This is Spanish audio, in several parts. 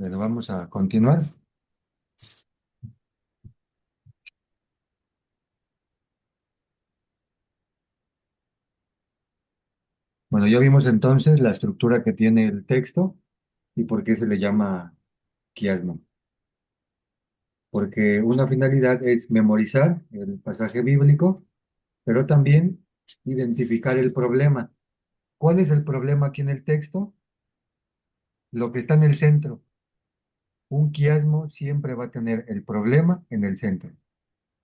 Bueno, vamos a continuar. Bueno, ya vimos entonces la estructura que tiene el texto y por qué se le llama quiasmo. Porque una finalidad es memorizar el pasaje bíblico, pero también identificar el problema. ¿Cuál es el problema aquí en el texto? Lo que está en el centro. Un quiasmo siempre va a tener el problema en el centro,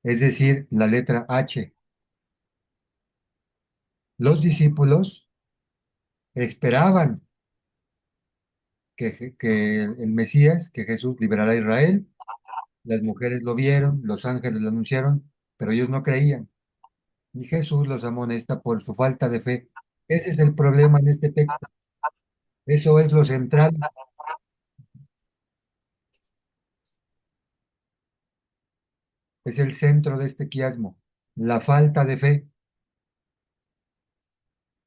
es decir, la letra H. Los discípulos esperaban que el Mesías, que Jesús liberara a Israel. Las mujeres lo vieron, los ángeles lo anunciaron, pero ellos no creían. Y Jesús los amonesta por su falta de fe. Ese es el problema en este texto. Eso es lo central, es el centro de este quiasmo, la falta de fe.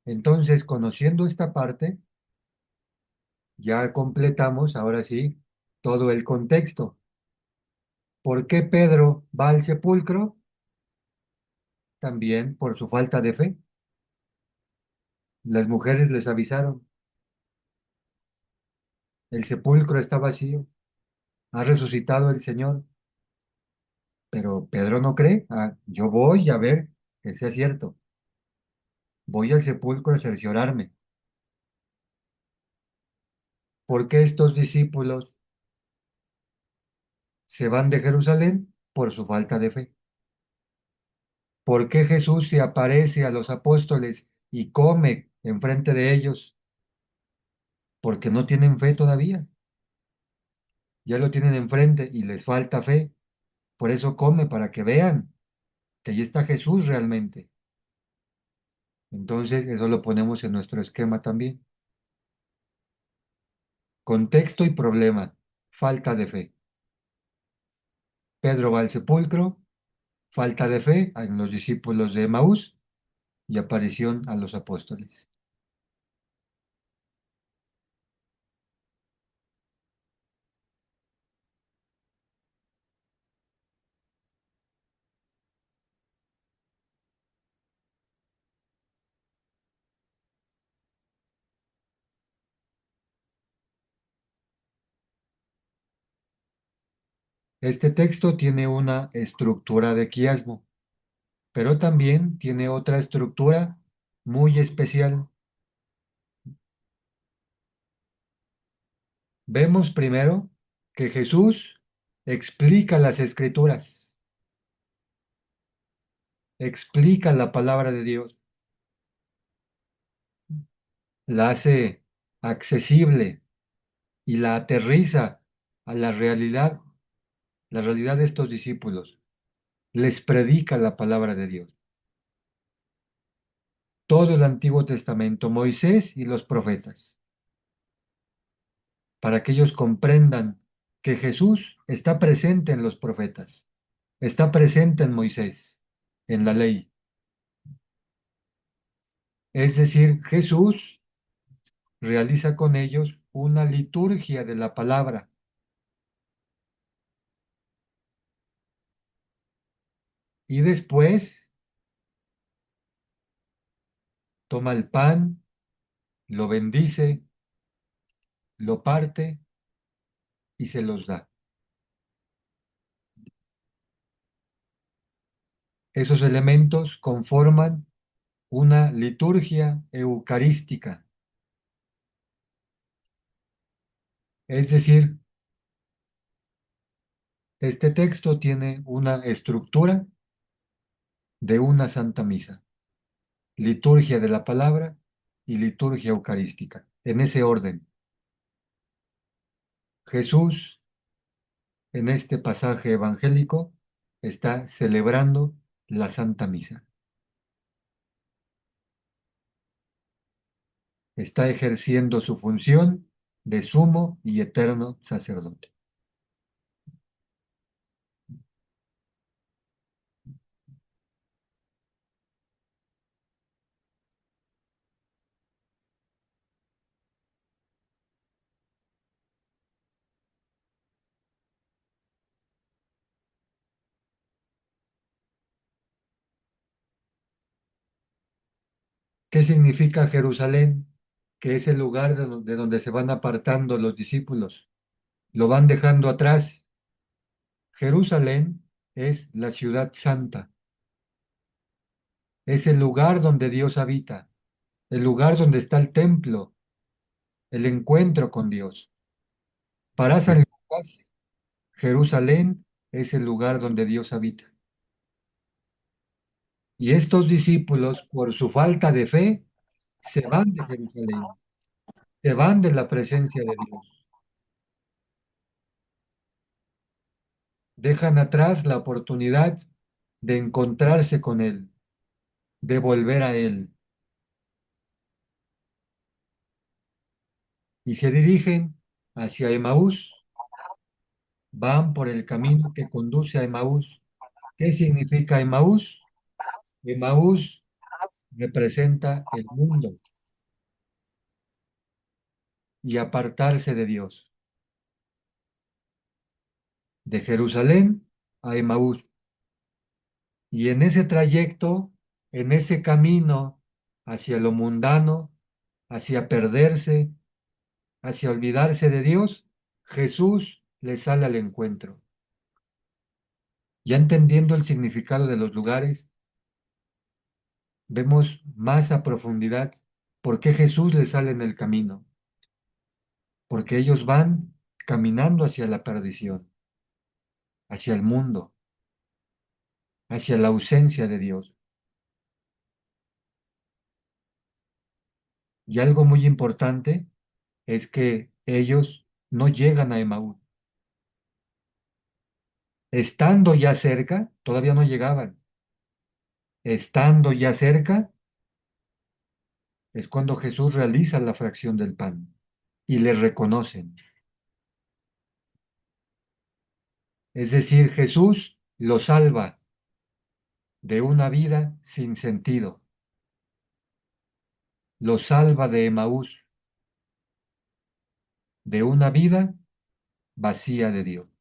Entonces, conociendo esta parte, ya completamos, ahora sí, todo el contexto. ¿Por qué Pedro va al sepulcro? También por su falta de fe. Las mujeres les avisaron, el sepulcro está vacío, ha resucitado el Señor. Pero Pedro no cree. Ah, yo voy a ver que sea cierto. Voy al sepulcro a cerciorarme. ¿Por qué estos discípulos se van de Jerusalén? Por su falta de fe. ¿Por qué Jesús se aparece a los apóstoles y come enfrente de ellos? Porque no tienen fe todavía. Ya lo tienen enfrente y les falta fe. Por eso come, para que vean que allí está Jesús realmente. Entonces, eso lo ponemos en nuestro esquema también. Contexto y problema. Falta de fe. Pedro va al sepulcro, falta de fe en los discípulos de Emaús y aparición a los apóstoles. Este texto tiene una estructura de quiasmo, pero también tiene otra estructura muy especial. Vemos primero que Jesús explica las escrituras, explica la palabra de Dios, la hace accesible y la aterriza a la realidad de estos discípulos. Les predica la palabra de Dios. Todo el Antiguo Testamento, Moisés y los profetas, para que ellos comprendan que Jesús está presente en los profetas, está presente en Moisés, en la ley. Es decir, Jesús realiza con ellos una liturgia de la palabra y después toma el pan, lo bendice, lo parte y se los da. Esos elementos conforman una liturgia eucarística, es decir, este texto tiene una estructura de una santa misa, liturgia de la palabra y liturgia eucarística. En ese orden, Jesús en este pasaje evangélico está celebrando la santa misa, está ejerciendo su función de sumo y eterno sacerdote. ¿Qué significa Jerusalén? Que es el lugar de donde se van apartando los discípulos, lo van dejando atrás. Jerusalén es la ciudad santa, es el lugar donde Dios habita, el lugar donde está el templo, el encuentro con Dios. Para San Lucas, Jerusalén es el lugar donde Dios habita. Y estos discípulos, por su falta de fe, se van de Jerusalén, se van de la presencia de Dios, dejan atrás la oportunidad de encontrarse con Él, de volver a Él, y se dirigen hacia Emaús, van por el camino que conduce a Emaús. ¿Qué significa Emaús? Emaús representa el mundo y apartarse de Dios, de Jerusalén a Emaús. Y en ese trayecto, en ese camino hacia lo mundano, hacia perderse, hacia olvidarse de Dios, Jesús les sale al encuentro. Ya entendiendo el significado de los lugares, vemos más a profundidad por qué Jesús les sale en el camino, porque ellos van caminando hacia la perdición, hacia el mundo, hacia la ausencia de Dios. Y algo muy importante es que ellos no llegan a Emaús. Estando ya cerca, todavía no llegaban. Estando ya cerca es cuando Jesús realiza la fracción del pan y le reconocen. Es decir, Jesús los salva de una vida sin sentido, los salva de Emaús, de una vida vacía de Dios.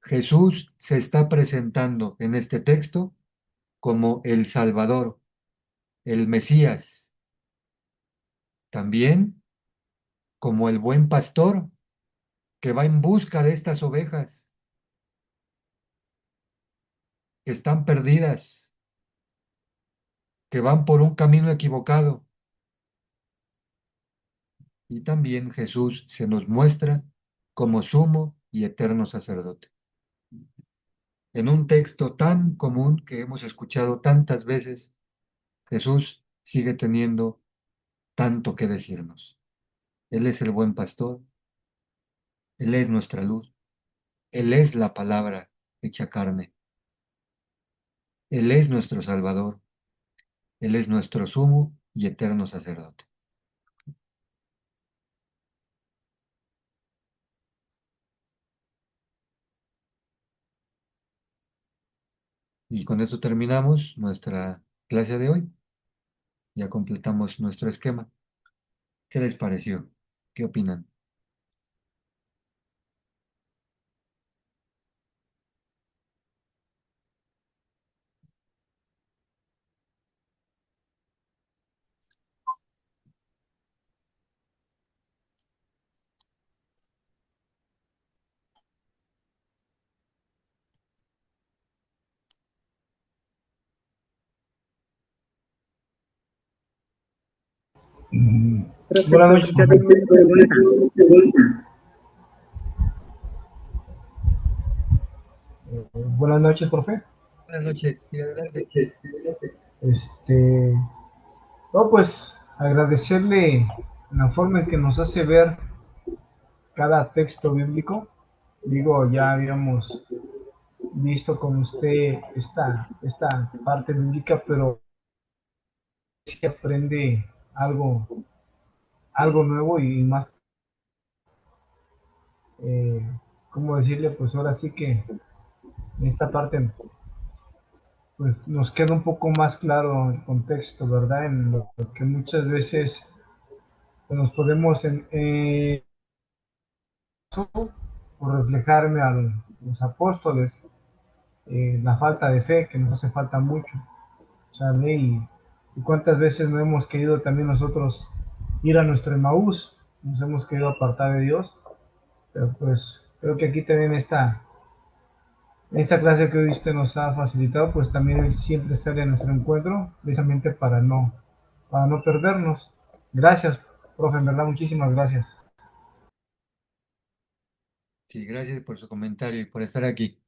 Jesús se está presentando en este texto como el Salvador, el Mesías, también como el buen pastor que va en busca de estas ovejas que están perdidas, que van por un camino equivocado. Y también Jesús se nos muestra como sumo y eterno sacerdote. En un texto tan común que hemos escuchado tantas veces, Jesús sigue teniendo tanto que decirnos. Él es el buen pastor, Él es nuestra luz, Él es la palabra hecha carne, Él es nuestro Salvador, Él es nuestro sumo y eterno sacerdote. Y con esto terminamos nuestra clase de hoy. Ya completamos nuestro esquema. ¿Qué les pareció? ¿Qué opinan? Mm, Buenas Profesor, noches, yo profe. tengo una pregunta. Buenas noches, profe. Buenas noches, sí, adelante. Este, no, pues agradecerle la forma en que nos hace ver cada texto bíblico. Digo, ya habíamos visto con usted esta parte bíblica, pero se aprende algo, algo nuevo y más, eh, ¿cómo decirle? Pues ahora sí que en esta parte pues, nos queda un poco más claro el contexto, ¿verdad? En lo que muchas veces pues, nos podemos por reflejarme a los apóstoles, la falta de fe que nos hace falta mucho. ¿sale? Y cuántas veces no hemos querido también nosotros ir a nuestro Emaús, nos hemos querido apartar de Dios, pero pues creo que aquí también esta clase que hoy usted nos ha facilitado, pues también Él siempre sale a nuestro encuentro, precisamente para no perdernos. Gracias, profe, en verdad, muchísimas gracias. Sí, gracias por su comentario y por estar aquí.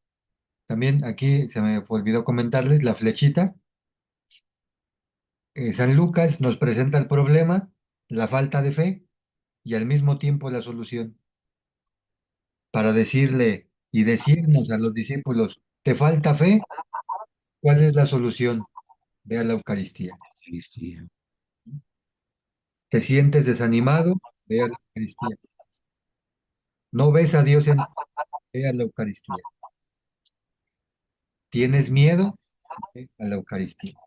También aquí se me olvidó comentarles la flechita. San Lucas nos presenta el problema, la falta de fe y al mismo tiempo la solución, para decirle y decirnos a los discípulos, ¿te falta fe? ¿Cuál es la solución? Ve a la Eucaristía. Cristian. ¿Te sientes desanimado? Ve a la Eucaristía. ¿No ves a Dios en ti? Ve a la Eucaristía. ¿Tienes miedo? Ve a la Eucaristía.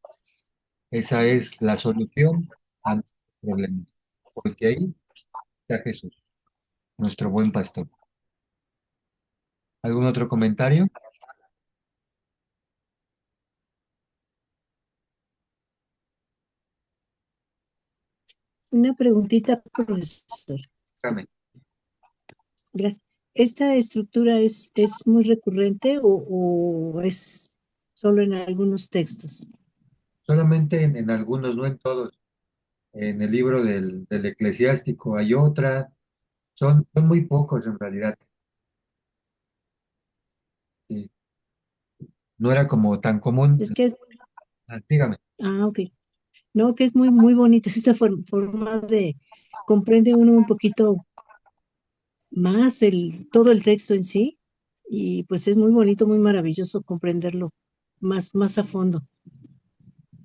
Esa es la solución a nuestros problemas, porque ahí está Jesús, nuestro buen pastor. ¿Algún otro comentario? Una preguntita, profesor. Dígame. Gracias. ¿Esta estructura es muy recurrente o es solo en algunos textos? Solamente en algunos, no en todos. En el libro del Eclesiástico hay otra. Son muy pocos en realidad. Sí. No era como tan común. Es que es, Dígame. ok. No, que es muy, muy bonita esta forma de, comprende uno un poquito más todo el texto en sí, y pues es muy bonito, muy maravilloso comprenderlo más a fondo.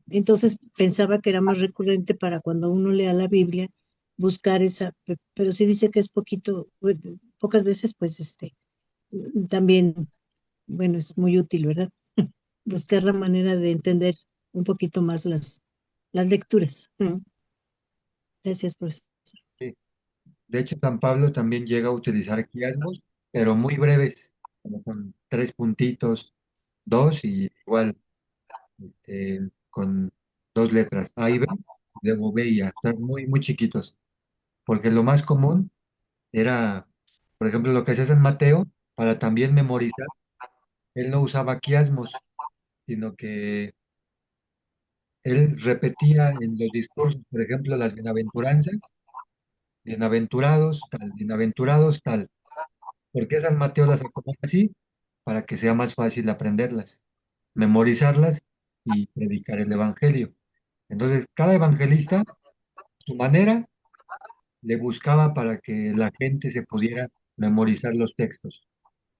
Entonces pensaba que era más recurrente para cuando uno lea la Biblia, buscar esa, pero sí dice que es poquito, bueno, pocas veces, pues también, bueno, es muy útil, ¿verdad? Buscar la manera de entender un poquito más las lecturas. Gracias, profesor. Sí. De hecho, San Pablo también llega a utilizar quiasmos, pero muy breves, como con tres puntitos, dos y igual con dos letras, A y B, luego B y A, están muy, muy chiquitos, porque lo más común era, por ejemplo, lo que se hace en Mateo, para también memorizar, él no usaba quiasmos, sino que él repetía en los discursos, por ejemplo, las bienaventuranzas, bienaventurados, tal. ¿Por qué San Mateo las acomoda así? Para que sea más fácil aprenderlas, memorizarlas y predicar el Evangelio. Entonces, cada evangelista, a su manera, le buscaba para que la gente se pudiera memorizar los textos,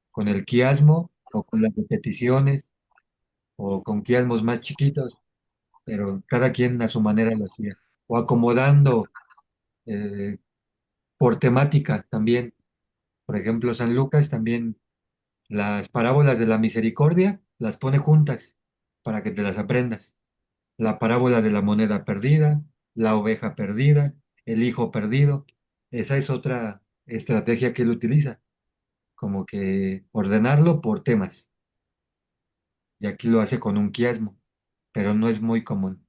con el quiasmo o con las repeticiones o con quiasmos más chiquitos, pero cada quien a su manera lo hacía. O acomodando eh, por temática también. Por ejemplo, San Lucas también las parábolas de la misericordia las pone juntas para que te las aprendas. La parábola de la moneda perdida, la oveja perdida, el hijo perdido. Esa es otra estrategia que él utiliza, como que ordenarlo por temas. Y aquí lo hace con un quiasmo, pero no es muy común.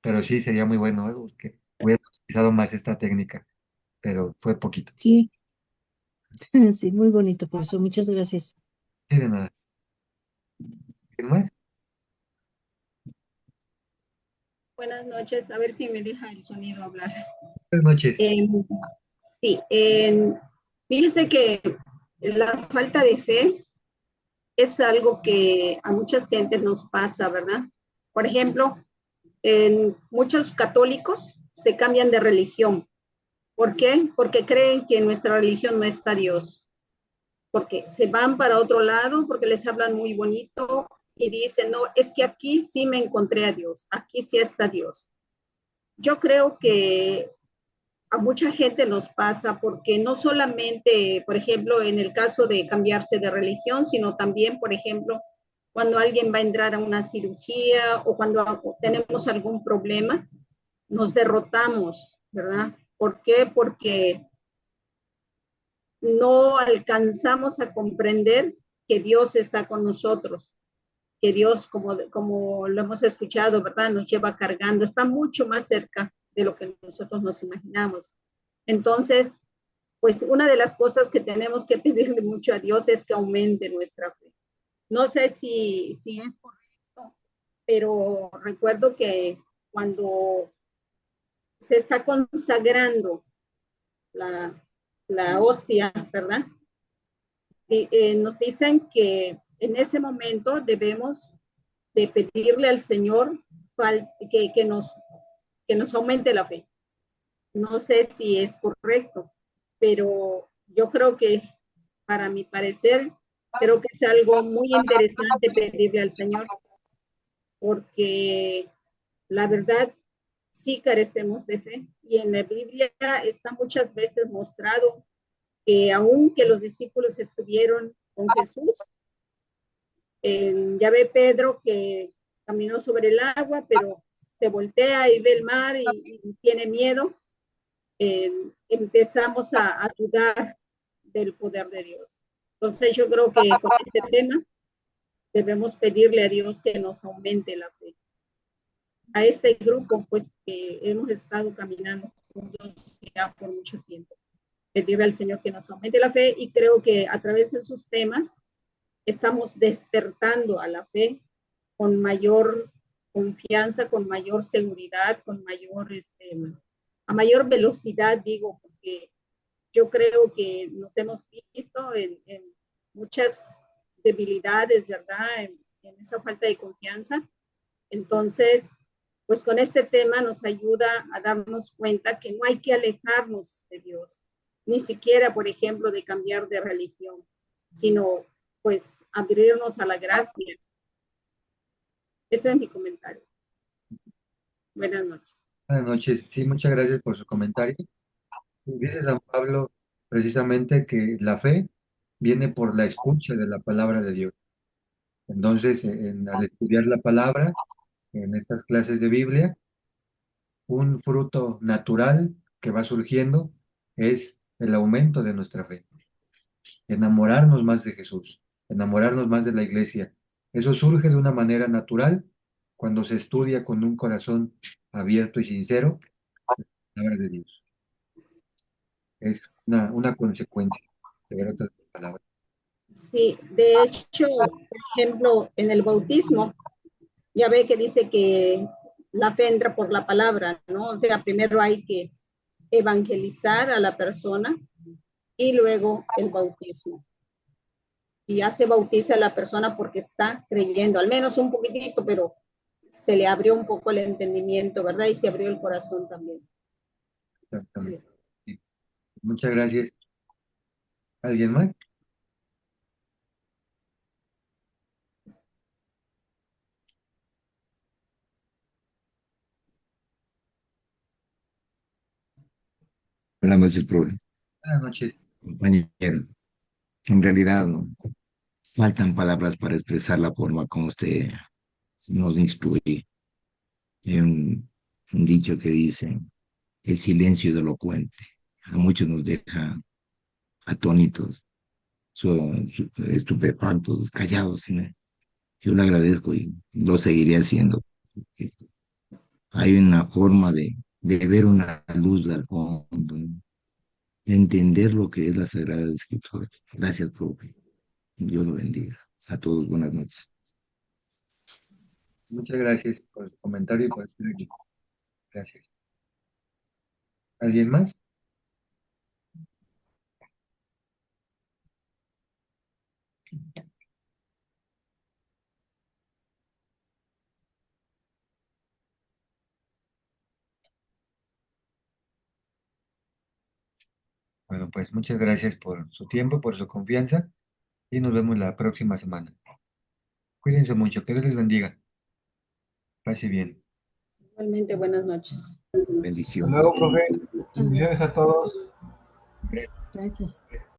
Pero sí sería muy bueno, que hubiera utilizado más esta técnica, pero fue poquito. Sí, sí, muy bonito, profesor. Muchas gracias. Sí, de nada. ¿Quién más? Buenas noches, a ver si me deja el sonido hablar. Buenas noches. Eh, sí, fíjese que la falta de fe es algo que a muchas gentes nos pasa, ¿verdad? Por ejemplo, en muchos católicos se cambian de religión. ¿Por qué? Porque creen que en nuestra religión no está Dios. Porque se van para otro lado, porque les hablan muy bonito y dicen, no, es que aquí sí me encontré a Dios, aquí sí está Dios. Yo creo que a mucha gente nos pasa porque no solamente, por ejemplo, en el caso de cambiarse de religión, sino también, por ejemplo, cuando alguien va a entrar a una cirugía o cuando tenemos algún problema, nos derrotamos, ¿verdad? ¿Por qué? Porque no alcanzamos a comprender que Dios está con nosotros. que Dios, como lo hemos escuchado, ¿verdad? Nos lleva cargando, está mucho más cerca de lo que nosotros nos imaginamos. Entonces, pues una de las cosas que tenemos que pedirle mucho a Dios es que aumente nuestra fe. No sé si es correcto, pero recuerdo que cuando se está consagrando la hostia, ¿verdad? Nos dicen que en ese momento debemos de pedirle al Señor que nos aumente la fe. No sé si es correcto, pero yo creo que, para mi parecer, creo que es algo muy interesante pedirle al Señor, porque la verdad sí carecemos de fe. Y en la Biblia está muchas veces mostrado que aunque los discípulos estuvieron con Jesús, ya ve Pedro que caminó sobre el agua, pero se voltea y ve el mar y tiene miedo. Empezamos a dudar del poder de Dios. Entonces yo creo que con este tema debemos pedirle a Dios que nos aumente la fe. A este grupo, pues, que hemos estado caminando juntos ya por mucho tiempo. Pedirle al Señor que nos aumente la fe, y creo que a través de sus temas estamos despertando a la fe con mayor confianza, con mayor seguridad, con mayor, a mayor velocidad, digo, porque yo creo que nos hemos visto en muchas debilidades, ¿verdad? En esa falta de confianza. Entonces, pues con este tema nos ayuda a darnos cuenta que no hay que alejarnos de Dios, ni siquiera, por ejemplo, de cambiar de religión, sino pues abrirnos a la gracia. Ese es mi comentario. Buenas noches. Buenas noches. Sí, muchas gracias por su comentario. Dice San Pablo precisamente que la fe viene por la escucha de la palabra de Dios. Entonces, al estudiar la palabra en estas clases de Biblia, un fruto natural que va surgiendo es el aumento de nuestra fe, enamorarnos más de Jesús, enamorarnos más de la iglesia. Eso surge de una manera natural cuando se estudia con un corazón abierto y sincero la palabra de Dios. Es una consecuencia de ver otras palabras. Sí, de hecho, por ejemplo, en el bautismo, ya ve que dice que la fe entra por la palabra, ¿no? O sea, primero hay que evangelizar a la persona y luego el bautismo. Y ya se bautiza a la persona porque está creyendo, al menos un poquitito, pero se le abrió un poco el entendimiento, ¿verdad? Y se abrió el corazón también. Exactamente. Sí. Muchas gracias. ¿Alguien más? Buenas noches, profe. Buenas noches. Compañero, en realidad no faltan palabras para expresar la forma como usted nos instruye. Hay un dicho que dice, el silencio es elocuente. A muchos nos deja atónitos, estupefactos, callados. ¿Sí? Yo le agradezco y lo seguiré haciendo. Hay una forma de ver una luz al fondo, de entender lo que es la Sagrada Escritura. Gracias, profe. Dios lo bendiga. A todos, buenas noches. Muchas gracias por su comentario y por estar aquí. Gracias. ¿Alguien más? Bueno, pues muchas gracias por su tiempo, por su confianza y nos vemos la próxima semana. Cuídense mucho, que Dios les bendiga. Pase bien. Igualmente, buenas noches. Hasta Bendiciones. luego, profe. Muchas Bendiciones a gracias. todos. Gracias. Gracias.